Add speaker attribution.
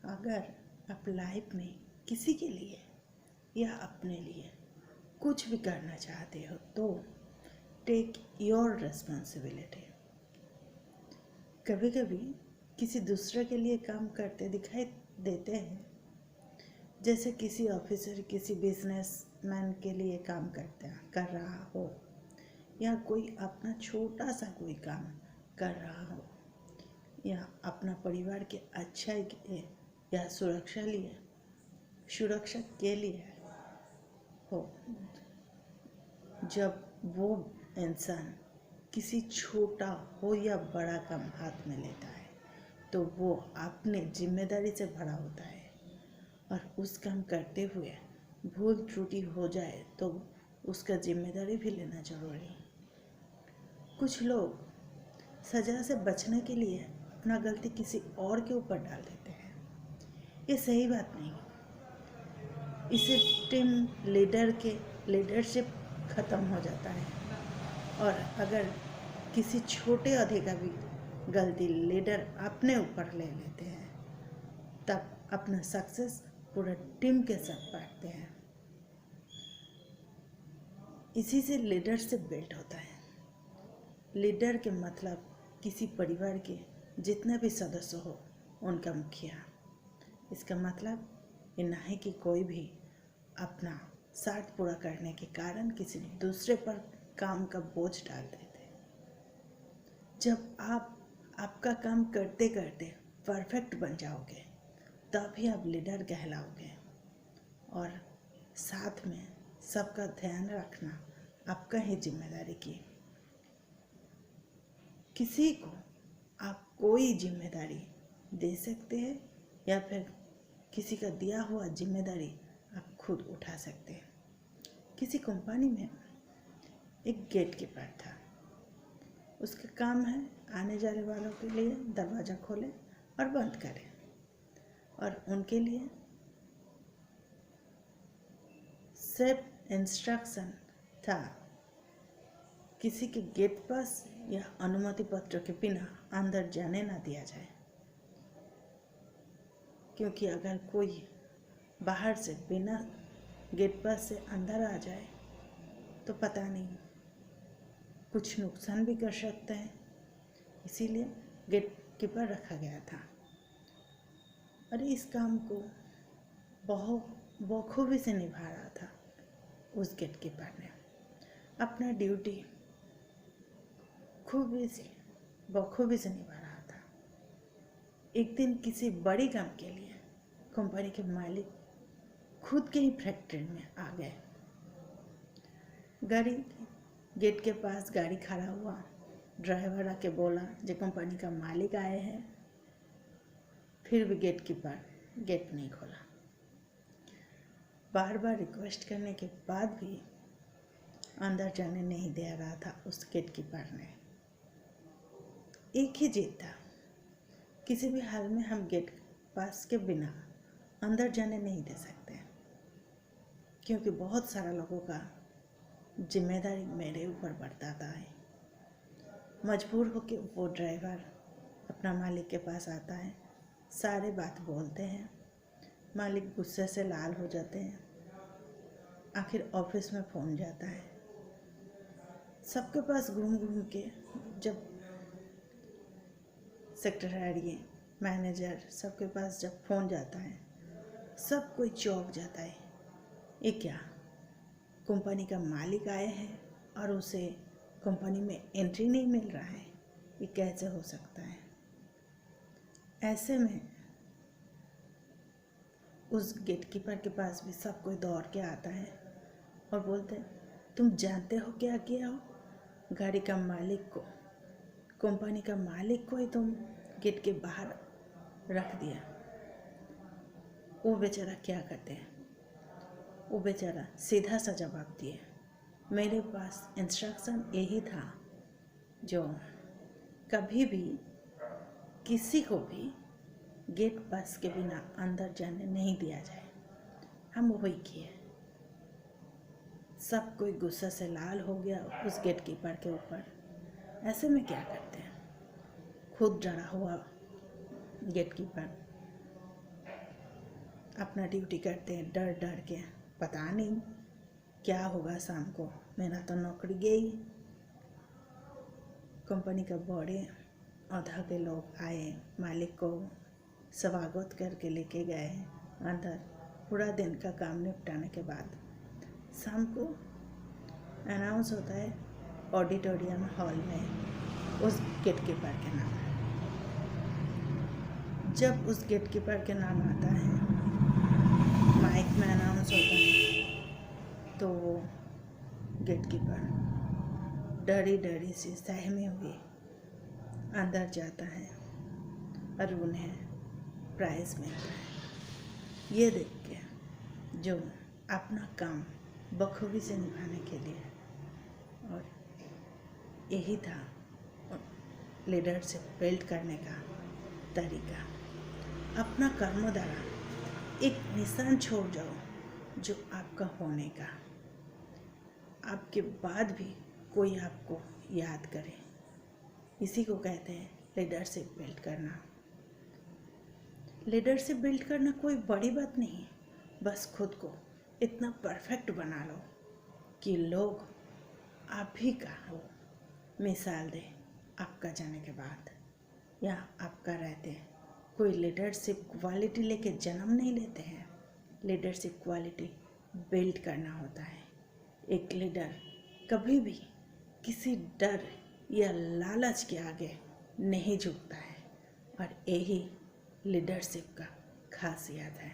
Speaker 1: अगर आप लाइफ में किसी के लिए या अपने लिए कुछ भी करना चाहते हो तो टेक योर रिस्पॉन्सिबिलिटी। कभी कभी किसी दूसरे के लिए काम करते दिखाई देते हैं, जैसे किसी ऑफिसर किसी बिजनेसमैन के लिए काम कर रहा हो, या कोई अपना छोटा सा कोई काम कर रहा हो, या अपना परिवार के अच्छाई के लिए या सुरक्षा के लिए हो। जब वो इंसान किसी छोटा हो या बड़ा काम हाथ में लेता है तो वो अपने जिम्मेदारी से भरा होता है, और उस काम करते हुए भूल त्रुटि हो जाए तो उसका जिम्मेदारी भी लेना जरूरी है। कुछ लोग सजा से बचने के लिए अपना गलती किसी और के ऊपर डाल देते हैं। ये सही बात नहीं। इससे टीम लीडरशिप खत्म हो जाता है, और अगर किसी छोटे अहदे का भी गलती लीडर अपने ऊपर ले लेते हैं तब अपना सक्सेस पूरा टीम के साथ बांटते हैं। इसी से लीडरशिप बिल्ड होता है। लीडर के मतलब किसी परिवार के जितने भी सदस्य हो उनका मुखिया। इसका मतलब ये नहीं कि कोई भी अपना स्वार्थ पूरा करने के कारण किसी दूसरे पर काम का बोझ डाल देते। जब आप आपका काम करते करते परफेक्ट बन जाओगे तभी आप लीडर कहलाओगे, और साथ में सबका ध्यान रखना आपका ही जिम्मेदारी की। किसी को आप कोई जिम्मेदारी दे सकते हैं या फिर किसी का दिया हुआ जिम्मेदारी आप खुद उठा सकते हैं। किसी कंपनी में एक गेट कीपर था। उसका काम है आने जाने वालों के लिए दरवाज़ा खोले और बंद करे, और उनके लिए सिर्फ इंस्ट्रक्शन था किसी के गेट पास या अनुमति पत्र के बिना अंदर जाने ना दिया जाए, क्योंकि अगर कोई बाहर से बिना गेट पास से अंदर आ जाए तो पता नहीं कुछ नुकसान भी कर सकते हैं। इसीलिए गेट कीपर रखा गया था, और इस काम को बहुत बखूबी से निभा रहा था। उस गेट कीपर ने अपना ड्यूटी बखूबी से निभा रहा था। एक दिन किसी बड़ी काम के लिए कंपनी के मालिक खुद के ही फैक्ट्री में आ गए। गेट के पास गाड़ी खड़ा हुआ। ड्राइवर आके बोला जो कंपनी का मालिक आए हैं, फिर भी गेट कीपर गेट नहीं खोला। बार बार रिक्वेस्ट करने के बाद भी अंदर जाने नहीं दे रहा था उस गेट कीपर ने। एक ही जिद था, किसी भी हाल में हम गेट पास के बिना अंदर जाने नहीं दे सकते, क्योंकि बहुत सारा लोगों का जिम्मेदारी मेरे ऊपर बरताता है। मजबूर होके वो ड्राइवर अपना मालिक के पास आता है, सारे बात बोलते हैं। मालिक गुस्से से लाल हो जाते हैं। आखिर ऑफिस में फ़ोन जाता है। सबके पास घूम घूम के जब सेक्रेटरी मैनेजर सबके पास जब फ़ोन जाता है, सब कोई चौंक जाता है। ये क्या, कंपनी का मालिक आए हैं और उसे कंपनी में एंट्री नहीं मिल रहा है? ये कैसे हो सकता है? ऐसे में उस गेटकीपर के पास भी सब कोई दौड़ के आता है और बोलते हैं, तुम जानते हो क्या किया हो? गाड़ी का मालिक को, कंपनी का मालिक को ही तुम गेट के बाहर रख दिया। वो बेचारा क्या करते हैं? वो बेचारा सीधा सा जवाब दिए, मेरे पास इंस्ट्रक्शन यही था जो कभी भी किसी को भी गेट पास के बिना अंदर जाने नहीं दिया जाए। हम वही किए। सब कोई गुस्सा से लाल हो गया उस गेट कीपर के ऊपर। ऐसे में क्या करते हैं? खुद डरा हुआ गेट कीपर अपना ड्यूटी करते हैं डर डर के, पता नहीं क्या होगा शाम को, मेरा तो नौकरी गई। कंपनी का बड़े औधा के लोग आए, मालिक को स्वागत करके लेके गए अंदर। पूरा दिन का काम निपटाने के बाद शाम को अनाउंस होता है ऑडिटोरियम हॉल में उस गेट कीपर के नाम। जब उस गेट कीपर के नाम आता है, माइक में अनाउंस होता है, तो वो गेट कीपर डरी डरी सी सहमी हुई अंदर जाता है और उन्हें प्राइज़ मिलता है। ये देख के जो अपना काम बखूबी से निभाने के लिए, और यही था लीडरशिप बिल्ड करने का तरीका। अपना कर्म द्वारा एक निशान छोड़ जाओ जो आपका होने का, आपके बाद भी कोई आपको याद करे। इसी को कहते हैं लीडरशिप बिल्ड करना। लीडरशिप बिल्ड करना कोई बड़ी बात नहीं, बस खुद को इतना परफेक्ट बना लो कि लोग आप ही का हो मिसाल दे आपका जाने के बाद या आपका रहते। कोई लीडरशिप क्वालिटी लेके जन्म नहीं लेते हैं, लीडरशिप क्वालिटी बिल्ड करना होता है। एक लीडर कभी भी किसी डर या लालच के आगे नहीं झुकता है, और यही लीडरशिप का खासियत है।